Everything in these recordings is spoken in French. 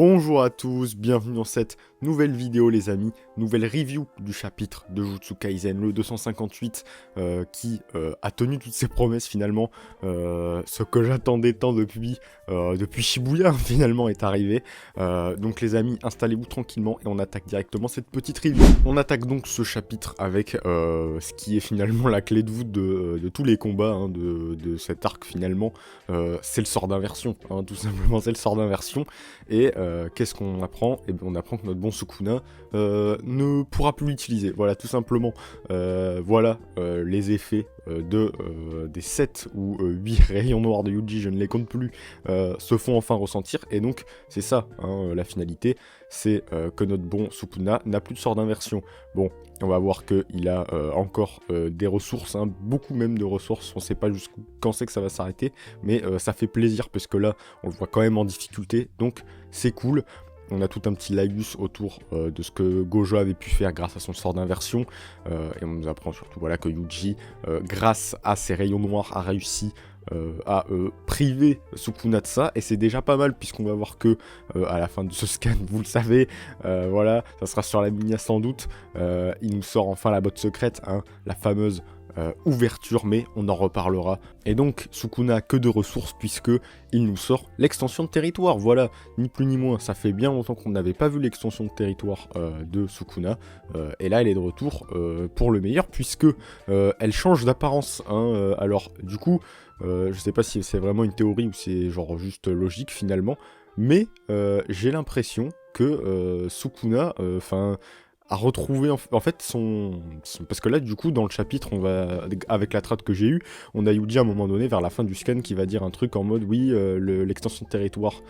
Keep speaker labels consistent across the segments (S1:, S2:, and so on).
S1: Bonjour à tous, bienvenue dans cette nouvelle vidéo les amis, nouvelle review du chapitre de Jujutsu Kaisen, le 258 qui a tenu toutes ses promesses finalement, ce que j'attendais tant depuis Shibuya finalement est arrivé. Donc les amis, installez-vous tranquillement et on attaque directement cette petite review. On attaque donc ce chapitre avec ce qui est finalement la clé de voûte de tous les combats hein, de cet arc finalement, c'est le sort d'inversion, hein, tout simplement c'est le sort d'inversion. Et qu'est-ce qu'on apprend? Eh bien, on apprend que notre bon Sukuna ne pourra plus l'utiliser. Voilà, tout simplement. Voilà les effets des 7 ou 8 rayons noirs de Yuji, je ne les compte plus, se font enfin ressentir. Et donc, c'est ça, hein, la finalité, c'est que notre bon Sukuna n'a plus de sort d'inversion. Bon, on va voir qu'il a encore des ressources, hein, beaucoup même de ressources, on ne sait pas jusqu'où, quand c'est que ça va s'arrêter, mais ça fait plaisir parce que là, on le voit quand même en difficulté, donc c'est cool. On a tout un petit laïus autour de ce que Gojo avait pu faire grâce à son sort d'inversion, et on nous apprend surtout voilà, que Yuji, grâce à ses rayons noirs, a réussi à priver Sukuna de ça, et c'est déjà pas mal puisqu'on va voir que à la fin de ce scan, vous le savez, voilà, ça sera sur la mini sans doute, il nous sort enfin la botte secrète, hein, la fameuse ouverture, mais on en reparlera. Et donc Sukuna a que de ressources puisque il nous sort l'extension de territoire, voilà, ni plus ni moins. Ça fait bien longtemps qu'on n'avait pas vu l'extension de territoire de Sukuna, et là elle est de retour pour le meilleur puisque elle change d'apparence, hein, alors du coup je sais pas si c'est vraiment une théorie ou c'est genre juste logique finalement, mais j'ai l'impression que Sukuna, a retrouvé en fait son... Parce que là, du coup, dans le chapitre, on va avec la trad que j'ai eue, on a Yuji à un moment donné, vers la fin du scan, qui va dire un truc en mode, oui, l'extension de territoire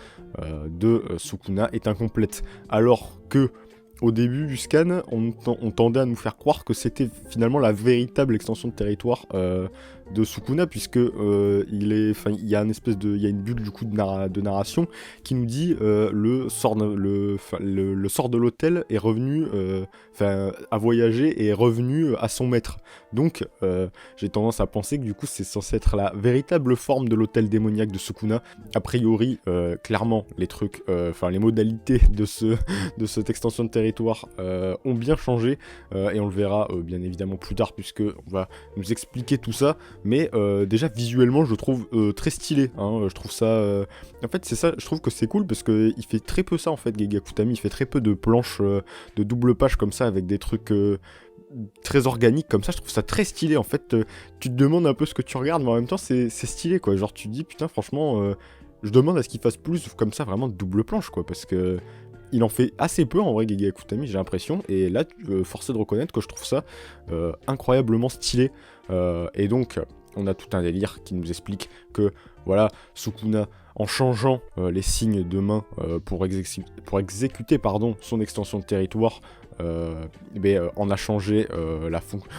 S1: de Sukuna est incomplète. Alors que, au début du scan, on tendait à nous faire croire que c'était finalement la véritable extension de territoire de Sukuna, puisque il y a il y a une bulle du coup de narration qui nous dit le sort de l'hôtel est revenu, a voyagé et est revenu à son maître. Donc j'ai tendance à penser que du coup c'est censé être la véritable forme de l'hôtel démoniaque de Sukuna. A priori, clairement, les trucs, les modalités de cette extension de territoire ont bien changé, et on le verra bien évidemment plus tard puisque on va nous expliquer tout ça. Mais déjà visuellement je le trouve très stylé, hein, je trouve ça... En fait c'est ça, je trouve que c'est cool parce qu'il fait très peu ça en fait, Gege Akutami, il fait très peu de planches de double page comme ça avec des trucs très organiques comme ça, je trouve ça très stylé en fait, tu te demandes un peu ce que tu regardes mais en même temps c'est stylé quoi, genre tu te dis putain franchement je demande à ce qu'il fasse plus comme ça vraiment de double planche quoi, parce que... Il en fait assez peu en vrai, Gege Akutami, j'ai l'impression, et là, force est de reconnaître que je trouve ça incroyablement stylé. Et donc, on a tout un délire qui nous explique que, voilà, Sukuna, en changeant les signes de main pour exécuter son extension de territoire, on a changé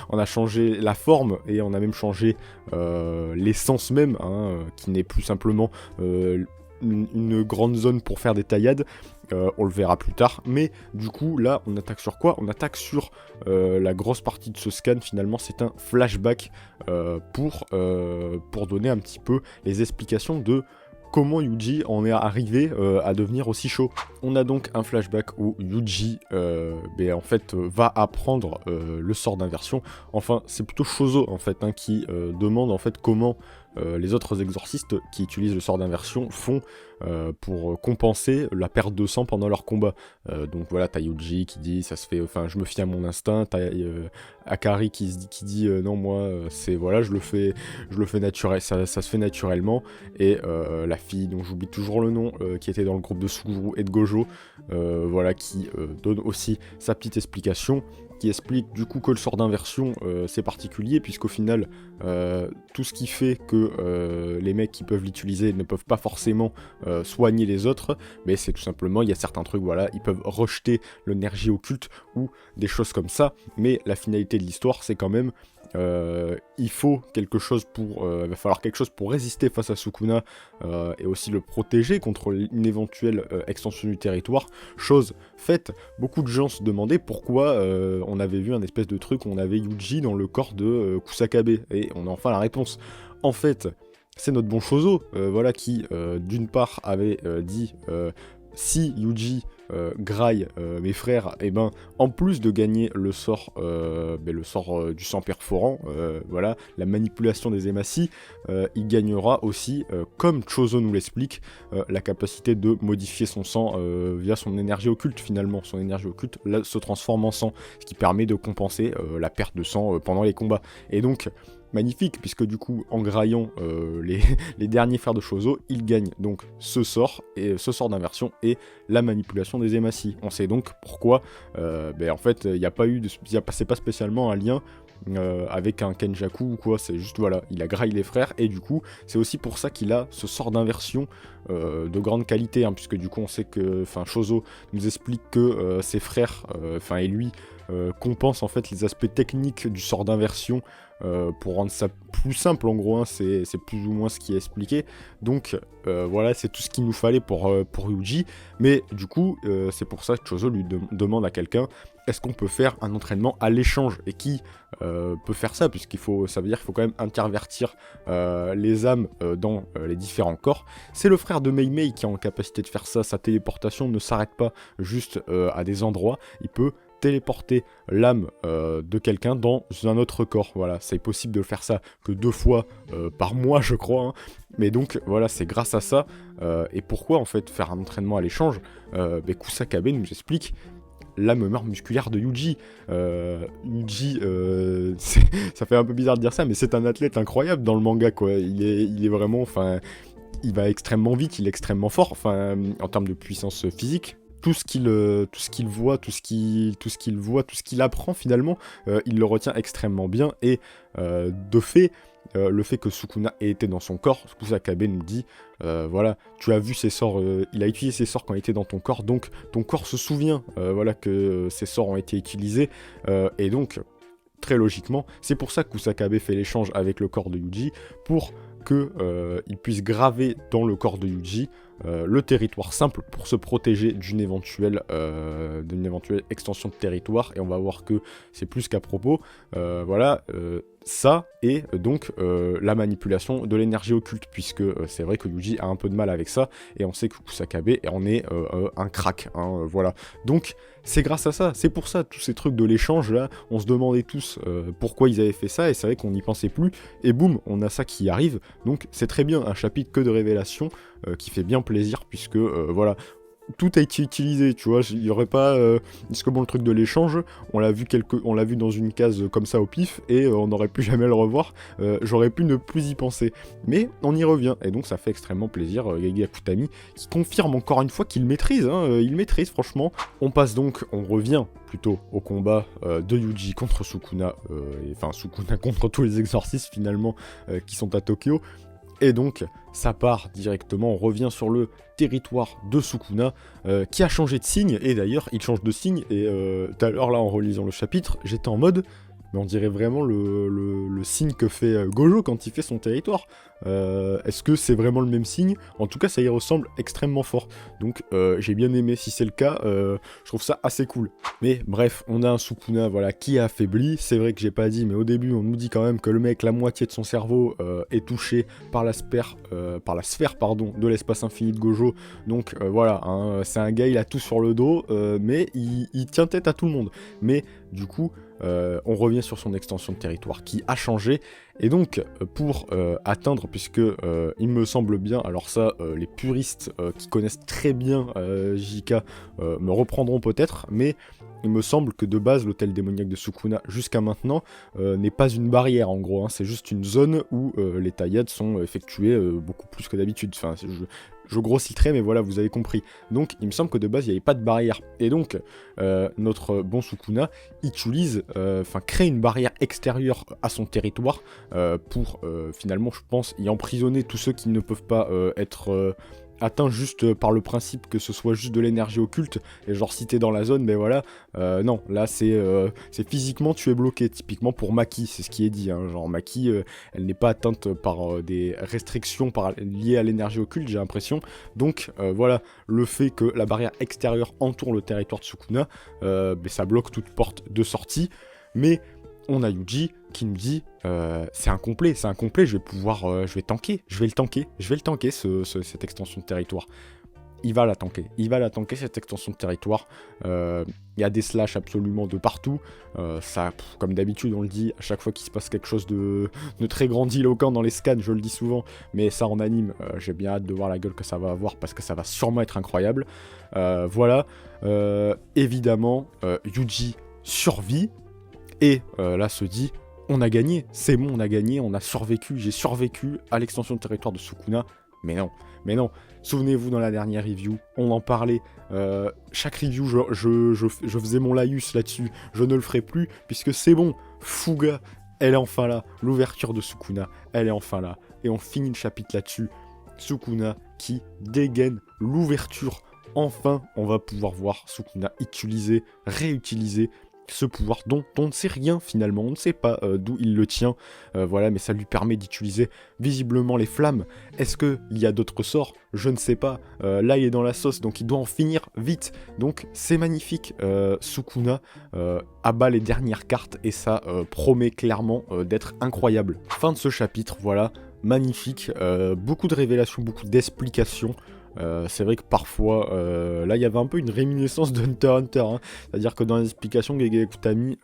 S1: on a changé la forme et on a même changé l'essence même, hein, qui n'est plus simplement une grande zone pour faire des taillades. On le verra plus tard, mais du coup là on attaque sur quoi? On attaque sur la grosse partie de ce scan, finalement c'est un flashback pour donner un petit peu les explications de comment Yuji en est arrivé à devenir aussi chaud. On a donc un flashback où Yuji en fait va apprendre le sort d'inversion. Enfin c'est plutôt Shozo en fait, hein, qui demande en fait comment les autres exorcistes qui utilisent le sort d'inversion font pour compenser la perte de sang pendant leur combat. Donc voilà, t'as Yuji qui dit ça se fait, je me fie à mon instinct, t'as Akari qui dit non moi c'est voilà je le fais naturel, ça se fait naturellement, et la fille dont j'oublie toujours le nom qui était dans le groupe de Suguru et de Gojo, voilà qui donne aussi sa petite explication, qui explique du coup que le sort d'inversion c'est particulier puisqu'au final tout ce qui fait que les mecs qui peuvent l'utiliser ne peuvent pas forcément soigner les autres, mais c'est tout simplement, il y a certains trucs, voilà, ils peuvent rejeter l'énergie occulte ou des choses comme ça, mais la finalité de l'histoire c'est quand même il faut quelque chose pour va falloir quelque chose pour résister face à Sukuna et aussi le protéger contre une éventuelle extension du territoire, chose faite. Beaucoup de gens se demandaient pourquoi on avait vu un espèce de truc où on avait Yuji dans le corps de Kusakabe, et on a enfin la réponse. En fait c'est notre bon Shozo, voilà, qui d'une part avait dit si Yuji graille mes frères, et ben en plus de gagner le sort, du sang perforant, voilà, la manipulation des ématies, il gagnera aussi, comme Chozo nous l'explique, la capacité de modifier son sang via son énergie occulte finalement. Son énergie occulte là, se transforme en sang, ce qui permet de compenser la perte de sang pendant les combats. Et donc magnifique, puisque du coup, en graillant les derniers frères de Chozo, il gagne donc ce sort d'inversion et la manipulation des ématies. On sait donc pourquoi, en fait, c'est pas spécialement un lien avec un Kenjaku ou quoi, c'est juste voilà, il a graillé les frères, et du coup, c'est aussi pour ça qu'il a ce sort d'inversion de grande qualité, hein, puisque du coup, on sait que, Chozo nous explique que ses frères, et lui, compensent en fait les aspects techniques du sort d'inversion pour rendre ça plus simple, en gros, hein, c'est plus ou moins ce qui est expliqué. Donc voilà, c'est tout ce qu'il nous fallait pour Yuji, mais du coup, c'est pour ça que Chozo lui demande à quelqu'un, est-ce qu'on peut faire un entraînement à l'échange? Et qui peut faire ça, ça veut dire qu'il faut quand même intervertir les âmes dans les différents corps. C'est le frère de Mei Mei qui a en capacité de faire ça, sa téléportation ne s'arrête pas juste à des endroits, il peut téléporter l'âme de quelqu'un dans un autre corps. Voilà, c'est possible de faire ça que 2 fois par mois, je crois, hein. Mais donc, voilà, c'est grâce à ça. Et pourquoi, en fait, faire un entraînement à l'échange? Kusakabe nous explique la mémoire musculaire de Yuji. Yuji, ça fait un peu bizarre de dire ça, mais c'est un athlète incroyable dans le manga, quoi. Il est vraiment, il va extrêmement vite, il est extrêmement fort, en termes de puissance physique. Tout ce qu'il voit, tout ce qu'il apprend finalement, il le retient extrêmement bien, et de fait, le fait que Sukuna ait été dans son corps, Kusakabe nous dit, voilà, tu as vu ses sorts, il a utilisé ses sorts quand il était dans ton corps, donc ton corps se souvient, voilà, que ces sorts ont été utilisés, et donc, très logiquement, c'est pour ça que Kusakabe fait l'échange avec le corps de Yuji, pour qu'il puisse graver dans le corps de Yuji le territoire simple pour se protéger d'une éventuelle extension de territoire, et on va voir que c'est plus qu'à propos, voilà, ça, et donc la manipulation de l'énergie occulte, puisque c'est vrai que Yuji a un peu de mal avec ça, et on sait que Kusakabe en est un crack, hein, voilà. Donc c'est grâce à ça, c'est pour ça, tous ces trucs de l'échange là, on se demandait tous pourquoi ils avaient fait ça, et c'est vrai qu'on n'y pensait plus, et boum, on a ça qui arrive, donc c'est très bien, un chapitre que de révélation, qui fait bien plaisir, puisque voilà, tout a été utilisé, tu vois, il y aurait pas... Parce que bon, le truc de l'échange, on l'a vu dans une case comme ça au pif, et on n'aurait plus jamais le revoir, j'aurais pu ne plus y penser. Mais on y revient, et donc ça fait extrêmement plaisir, Gege Akutami, qui confirme encore une fois qu'il maîtrise, hein, il maîtrise franchement. On revient plutôt au combat de Yuji contre Sukuna, Sukuna contre tous les exorcistes finalement, qui sont à Tokyo. Et donc, ça part directement, on revient sur le territoire de Sukuna, qui a changé de signe, et d'ailleurs, il change de signe, et tout à l'heure, là, en relisant le chapitre, j'étais en mode, mais on dirait vraiment le signe que fait Gojo quand il fait son territoire. Est-ce que c'est vraiment le même signe? En tout cas, ça y ressemble extrêmement fort. Donc, j'ai bien aimé. Si c'est le cas, je trouve ça assez cool. Mais bref, on a un Sukuna, voilà, qui est affaibli. C'est vrai que j'ai pas dit, mais au début, on nous dit quand même que le mec, la moitié de son cerveau est touché par la sphère, de l'espace infini de Gojo. Donc voilà, hein, c'est un gars, il a tout sur le dos, mais il tient tête à tout le monde. Mais du coup, on revient sur son extension de territoire qui a changé, et donc pour atteindre, puisque il me semble bien, alors ça les puristes qui connaissent très bien JK me reprendront peut-être, mais il me semble que de base l'hôtel démoniaque de Sukuna jusqu'à maintenant n'est pas une barrière en gros, hein, c'est juste une zone où les taillades sont effectuées beaucoup plus que d'habitude, je grossis très, mais voilà, vous avez compris. Donc, il me semble que de base, il n'y avait pas de barrière. Et donc, notre bon Sukuna crée une barrière extérieure à son territoire pour, finalement, je pense, y emprisonner tous ceux qui ne peuvent pas être atteint juste par le principe que ce soit juste de l'énergie occulte, et genre si t'es dans la zone, mais voilà, non, là c'est physiquement tu es bloqué, typiquement pour Maki, c'est ce qui est dit, hein, genre Maki, elle n'est pas atteinte par des restrictions liées à l'énergie occulte, j'ai l'impression, donc voilà, le fait que la barrière extérieure entoure le territoire de Sukuna, ça bloque toute porte de sortie, mais on a Yuji qui nous dit c'est incomplet, je vais le tanker, cette extension de territoire. il va la tanker cette extension de territoire. Il y a des slash absolument de partout. Ça, comme d'habitude, on le dit, à chaque fois qu'il se passe quelque chose de très grandiloquent dans les scans, je le dis souvent, mais ça en anime, j'ai bien hâte de voir la gueule que ça va avoir, parce que ça va sûrement être incroyable. Voilà, évidemment, Yuji survit, et là se dit, on a gagné, c'est bon, on a gagné, on a survécu, j'ai survécu à l'extension de territoire de Sukuna. Mais non, souvenez-vous, dans la dernière review, on en parlait, chaque review, je faisais mon laïus là-dessus, je ne le ferai plus, puisque c'est bon, Fuga, elle est enfin là, l'ouverture de Sukuna, elle est enfin là, et on finit le chapitre là-dessus, Sukuna qui dégaine l'ouverture, enfin, on va pouvoir voir Sukuna utiliser, réutiliser, ce pouvoir dont on ne sait rien finalement, on ne sait pas d'où il le tient, voilà, mais ça lui permet d'utiliser visiblement les flammes. Est-ce qu'il y a d'autres sorts? Je ne sais pas, là il est dans la sauce, donc il doit en finir vite, donc c'est magnifique, Sukuna abat les dernières cartes, et ça promet clairement d'être incroyable. Fin de ce chapitre, voilà, magnifique, beaucoup de révélations, beaucoup d'explications. C'est vrai que parfois, là il y avait un peu une réminiscence de Hunter x Hunter, hein. C'est-à-dire que dans les explications, Gege Akutami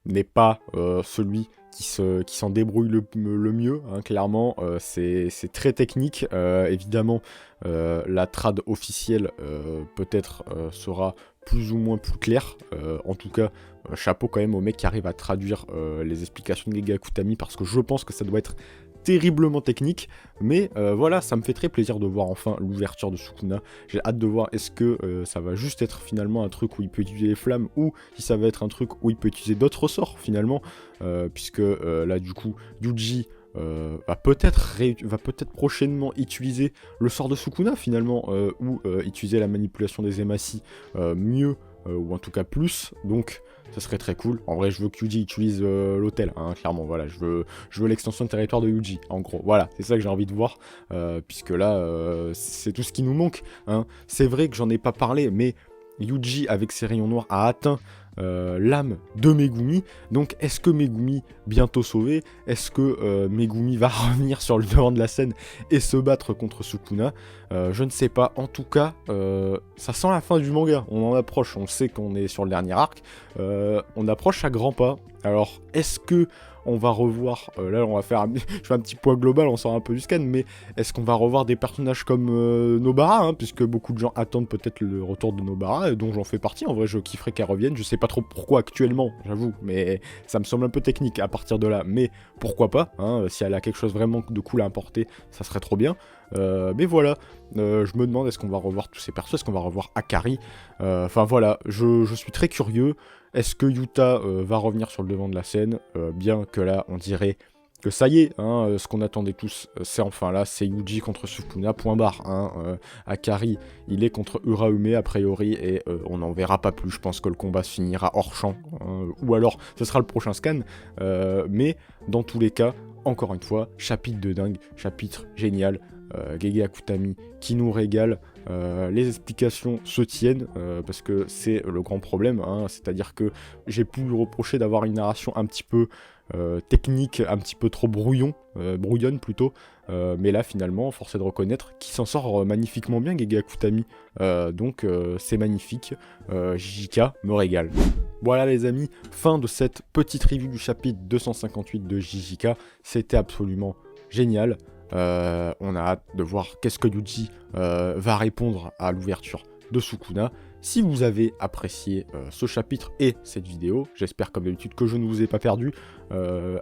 S1: n'est pas celui qui s'en débrouille le mieux, hein, clairement, c'est très technique, évidemment, la trad officielle peut-être sera plus ou moins plus claire, en tout cas, chapeau quand même au mec qui arrive à traduire les explications de Gege Akutami, parce que je pense que ça doit être terriblement technique, mais voilà, ça me fait très plaisir de voir enfin l'ouverture de Sukuna. J'ai hâte de voir est-ce que ça va juste être finalement un truc où il peut utiliser les flammes, ou si ça va être un truc où il peut utiliser d'autres sorts finalement, puisque là du coup Yuji va peut-être prochainement utiliser le sort de Sukuna finalement, ou utiliser la manipulation des Emacy mieux, ou en tout cas plus, donc ça serait très cool. En vrai, je veux que Yuji utilise l'hôtel, hein, clairement, voilà, je veux l'extension de territoire de Yuji, en gros, voilà, c'est ça que j'ai envie de voir, puisque là, c'est tout ce qui nous manque, hein. C'est vrai que j'en ai pas parlé, mais Yuji, avec ses rayons noirs, a atteint l'âme de Megumi. Donc est-ce que Megumi, bientôt sauvé, est-ce que Megumi va revenir sur le devant de la scène et se battre contre Sukuna? Je ne sais pas, en tout cas, ça sent la fin du manga, on en approche, on sait qu'on est sur le dernier arc, on approche à grands pas. Alors, est-ce que on va revoir, là on va faire je fais un petit point global, on sort un peu du scan, mais est-ce qu'on va revoir des personnages comme Nobara, hein, puisque beaucoup de gens attendent peut-être le retour de Nobara, dont j'en fais partie, en vrai je kifferais qu'elle revienne, je sais pas trop pourquoi actuellement, j'avoue, mais ça me semble un peu technique à partir de là, mais pourquoi pas, hein, si elle a quelque chose vraiment de cool à apporter, ça serait trop bien. Mais voilà, je me demande est-ce qu'on va revoir tous ces persos, est-ce qu'on va revoir Akari, enfin voilà, je suis très curieux. Est-ce que Yuta va revenir sur le devant de la scène, bien que là on dirait que ça y est, hein, ce qu'on attendait tous, c'est enfin là, c'est Yuji contre Sukuna, point barre, hein, Akari, il est contre Uraume a priori, et on n'en verra pas plus, je pense que le combat se finira hors champ, hein, ou alors ce sera le prochain scan, mais dans tous les cas, encore une fois, chapitre de dingue, chapitre génial, Gege Akutami qui nous régale, les explications se tiennent, parce que c'est le grand problème, hein, c'est-à-dire que j'ai pu lui reprocher d'avoir une narration un petit peu technique, un petit peu trop brouillonne plutôt, mais là finalement, force est de reconnaître qu'il s'en sort magnifiquement bien, Gege Akutami, donc c'est magnifique, JJK me régale. Voilà les amis, fin de cette petite review du chapitre 258 de JJK, c'était absolument génial. On a hâte de voir qu'est-ce que Yuji va répondre à l'ouverture de Sukuna. Si vous avez apprécié ce chapitre et cette vidéo, j'espère comme d'habitude que je ne vous ai pas perdu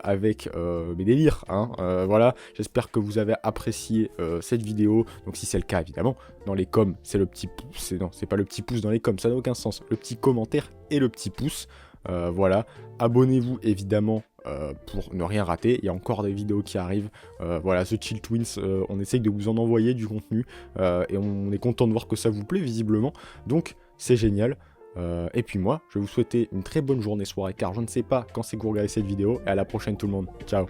S1: avec mes délires, hein, voilà, j'espère que vous avez apprécié cette vidéo, donc si c'est le cas évidemment, dans les coms, c'est le petit pouce, non, c'est pas le petit pouce dans les coms, ça n'a aucun sens, le petit commentaire et le petit pouce, voilà, abonnez-vous évidemment pour ne rien rater, il y a encore des vidéos qui arrivent, voilà, The Chill Twins, on essaye de vous en envoyer du contenu, et on est content de voir que ça vous plaît visiblement, donc c'est génial, et puis moi, je vais vous souhaiter une très bonne journée, soirée, car je ne sais pas quand c'est que vous regardez cette vidéo, et à la prochaine tout le monde, ciao.